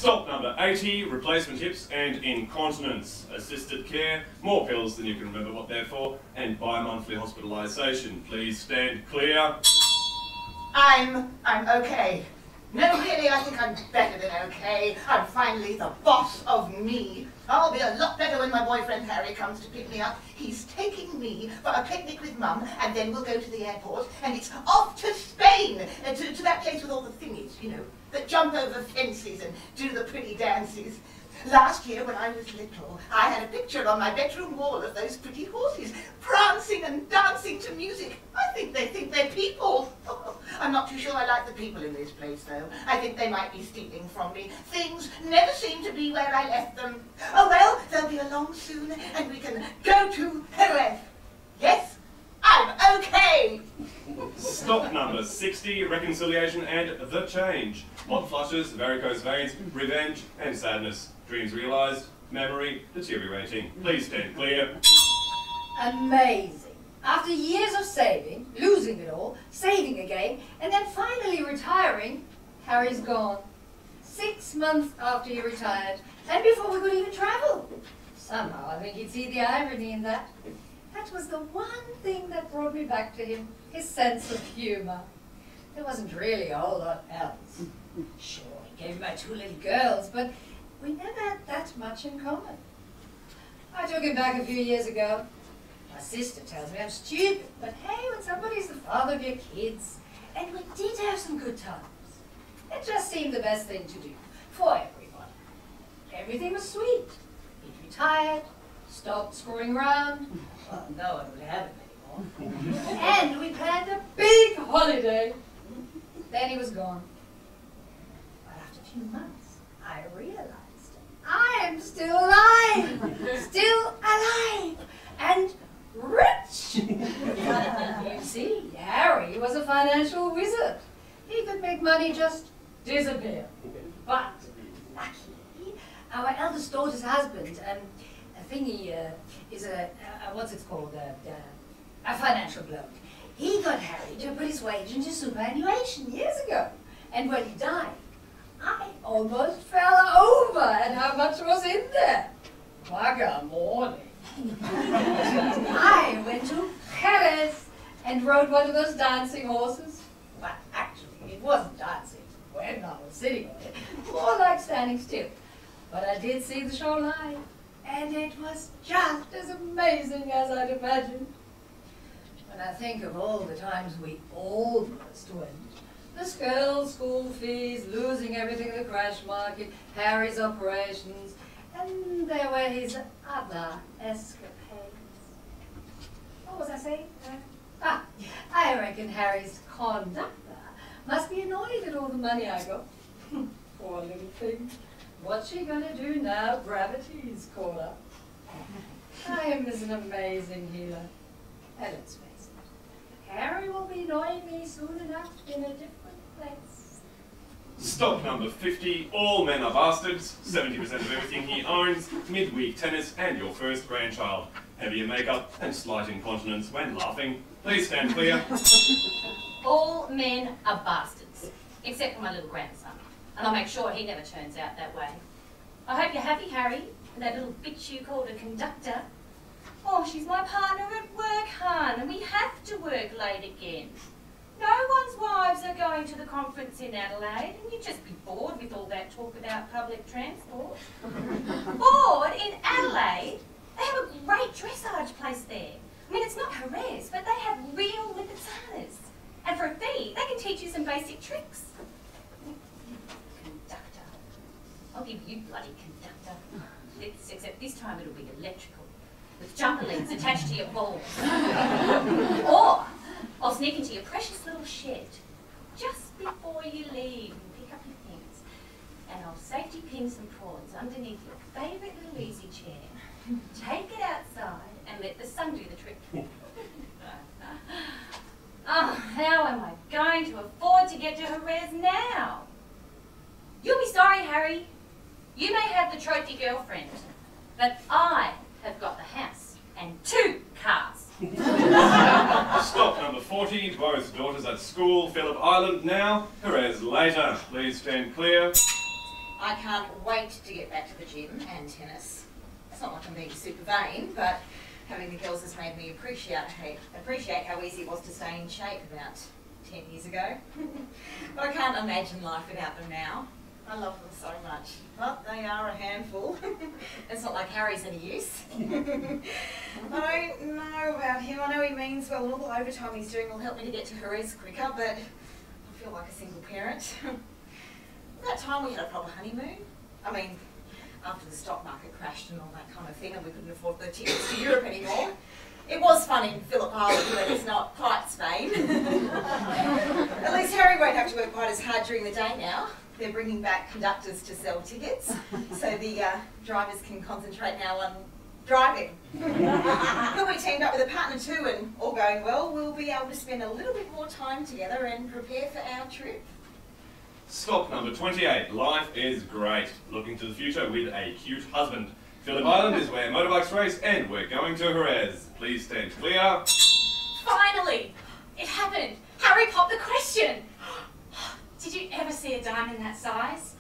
Stop number 80, replacement hips and incontinence. Assisted care, more pills than you can remember what they're for, and bi-monthly hospitalisation. Please stand clear. I'm okay. No, really, I think I'm better than okay. I'm finally the boss of me. I'll be a lot better when my boyfriend Harry comes to pick me up. He's taking me for a picnic with Mum, and then we'll go to the airport, and it's off to Spain, to that place with all the thingies, you know, that jump over fences and do the pretty dances. Last year, when I was little, I had a picture on my bedroom wall of those pretty horses, prancing and dancing to music. I think they think they're people. I'm not too sure I like the people in this place, though. I think they might be stealing from me. Things never seem to be where I left them. Oh well, they'll be along soon, and we can go to Jerez. Yes, I'm okay. Stop number 60, reconciliation and the change. Hot flushes, varicose veins, revenge and sadness. Dreams realised, memory deteriorating. Please stand clear. Amazing. After years of saving, losing it all, saving again, and then finally retiring, Harry's gone. 6 months after he retired, and before we could even travel. Somehow I think he'd see the irony in that. That was the one thing that brought me back to him, his sense of humour. There wasn't really a whole lot else. Sure, he gave me my 2 little girls, but we never had that much in common. I took him back a few years ago. My sister tells me I'm stupid, but hey, when somebody's the father of your kids, and we did have some good times. It just seemed the best thing to do, for everyone. Everything was sweet. He'd retired, stopped screwing around. Well, no one would have him anymore. And we planned a big holiday. Then he was gone. But after a few months, I realized I am still alive! Still alive! And rich! You see, Harry was a financial wizard. He could make money just disappear. But luckily, our eldest daughter's husband, is a what's it called, a financial bloke. He got Harry to put his wage into superannuation years ago. And when he died, I almost fell over at how much was in there. Bugger morning. I went to Jerez and rode one of those dancing horses. Well, actually, it wasn't dancing when I was sitting on it. More like standing still. But I did see the show live, and it was just as amazing as I'd imagined. When I think of all the times we almost went, the girls' school fees, losing everything in the crash market, Harry's operations, and there were his other escapades. What was I saying? I reckon Harry's conductor must be annoyed at all the money I got. Poor little thing. What's she gonna do now gravity's caught her? Time is an amazing healer. And let's face it, Harry will be annoying me soon enough in a different place. Stop number 50, all men are bastards, 70% of everything he owns, midweek tennis and your first grandchild. Heavier makeup and slight incontinence when laughing. Please stand clear. All men are bastards, except for my little grandson. And I'll make sure he never turns out that way. I hope you're happy, Harry, and that little bitch you called a conductor. Oh, she's my partner at work, hon, and we have to work late again. No one's wives are going to the conference in Adelaide, and you'd just be bored with all that talk about public transport. Bored in Adelaide? They have a great dressage place there. I mean, it's not Jerez, but they have real lipizzanas. And for a fee, they can teach you some basic tricks. Conductor. I'll give you bloody conductor. Except this time it'll be electrical, with jumper leads attached to your balls. Or I'll sneak into your precious little shed just before you leave and pick up your things. And I'll safety pin some prawns underneath your favourite little easy chair. Take it outside and let the sun do the trick. Oh, how am I going to afford to get to Jerez now? You'll be sorry, Harry. You may have the trophy girlfriend, but I have got the house and 2 cars. Stop number 40, both daughters at school, Phillip Island now, Jerez later. Please stand clear. I can't wait to get back to the gym and tennis. It's not like I'm being super vain, but having the girls has made me appreciate how easy it was to stay in shape about 10 years ago. But I can't imagine life without them now. I love them so much, but they are a handful. It's not like Harry's any use. I don't know about him. I know he means well, and all the overtime he's doing will help me to get to Jerez quicker, but I feel like a single parent. That time we had a proper honeymoon. I mean, after the stock market crashed and all that kind of thing, and we couldn't afford the tickets to Europe anymore. It was fun in Phillip Island, but it's not quite Spain. At least Harry won't have to work quite as hard during the day now. They're bringing back conductors to sell tickets, so the drivers can concentrate now on driving. He'll be teamed up with a partner too, and all going well, we'll be able to spend a little bit more time together and prepare for our trip. Stop number 28. Life is great. Looking to the future with a cute husband. Phillip Island is where motorbikes race, and we're going to Jerez. Please stand clear. Finally! It happened! Harry popped the question! Did you ever see a diamond that size?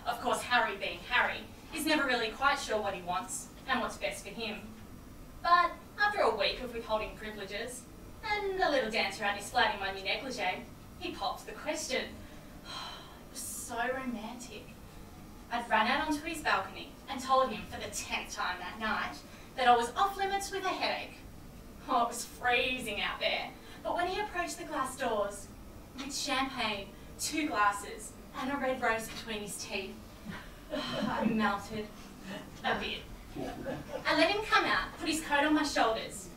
Of course, Harry being Harry, is never really quite sure what he wants and what's best for him. But after a week of withholding privileges and a little dance around his flat in my new negligee, he popped the question. It was so romantic. I'd run out onto his balcony and told him for the 10th time that night that I was off limits with a headache. Oh, it was freezing out there. But when he approached the glass doors, with champagne, 2 glasses, and a red rose between his teeth, I melted a bit. I let him come out, put his coat on my shoulders,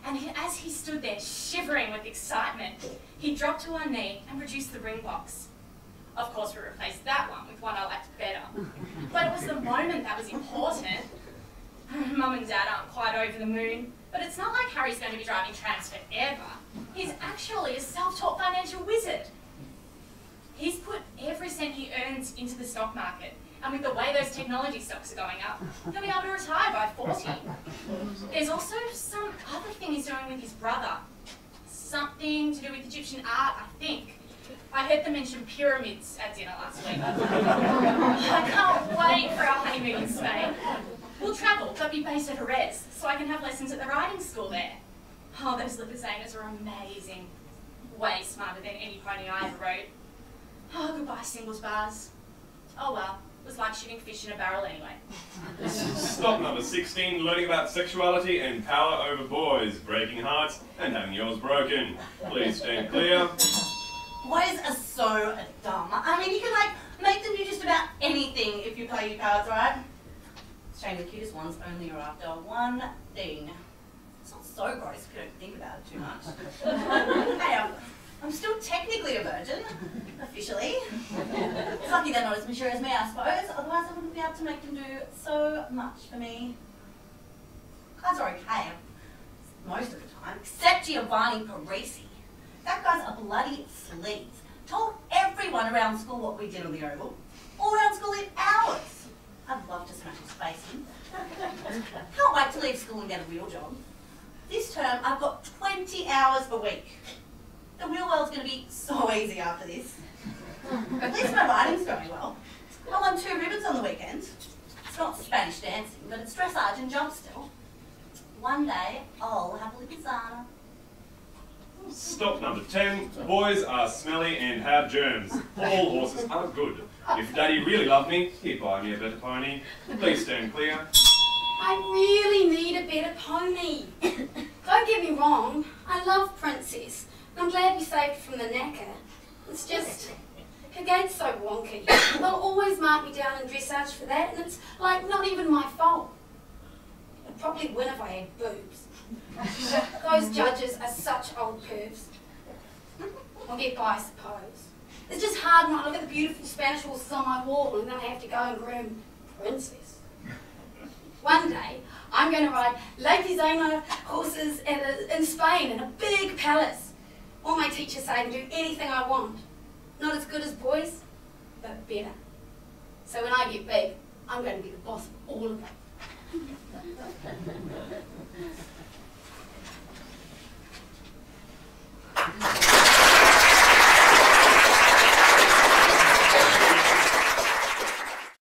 and as he stood there shivering with excitement, he dropped to one knee and produced the ring box. Of course, we replaced that one with one I liked better. But it was the moment that was important. Mum and Dad aren't quite over the moon, but it's not like Harry's going to be driving trams forever. He's actually a self-taught financial wizard. He's put every cent he earns into the stock market, and with the way those technology stocks are going up, he'll be able to retire by 40. There's also some other thing he's doing with his brother. Something to do with Egyptian art, I think. I heard them mention pyramids at dinner last week. I can't wait for our honeymoon in Spain. We'll travel, but be based at Jerez, so I can have lessons at the riding school there. Oh, those limousines are amazing. Way smarter than any pony I ever rode. Oh, goodbye singles bars. Oh well, it was like shooting fish in a barrel anyway. Stop number 16. Learning about sexuality and power over boys, breaking hearts and having yours broken. Please stand clear. Boys are so dumb. I mean, you can like make them do just about anything if you play your cards right. Shame the cutest ones only are after one thing. It's not so gross if you don't think about it too much. Hey, I'm still technically a virgin, officially. It's lucky they're not as mature as me, I suppose. Otherwise, I wouldn't be able to make them do so much for me. Guys are okay most of the time, except Giovanni Parisi. That guy's a bloody sleaze. Told everyone around school what we did on the Oval. All around school in hours. I'd love to smash his face in. Can't wait to leave school and get a real job. This term, I've got 20 hours a week. The real world's going to be so easy after this. At least my writing's going well. I won 2 ribbons on the weekend. It's not Spanish dancing, but it's dressage and jump still. One day, I'll have a little Zana. Stop number 10. Boys are smelly and have germs. All horses are good. If Daddy really loved me, he'd buy me a better pony. Please stand clear. I really need a better pony. Don't get me wrong, I love Princess. I'm glad we saved her from the knacker. It's just, her gait's so wonky. They'll always mark me down in dressage for that, and it's like not even my fault. I'd probably win if I had boobs. Those judges are such old pervs. I'll get by, I suppose. It's just hard not to look at the beautiful Spanish horses on my wall and then I have to go and groom Princess. One day, I'm going to ride Lady Zeno horses in Spain in a big palace. All my teachers say I can do anything I want. Not as good as boys, but better. So when I get big, I'm going to be the boss of all of them.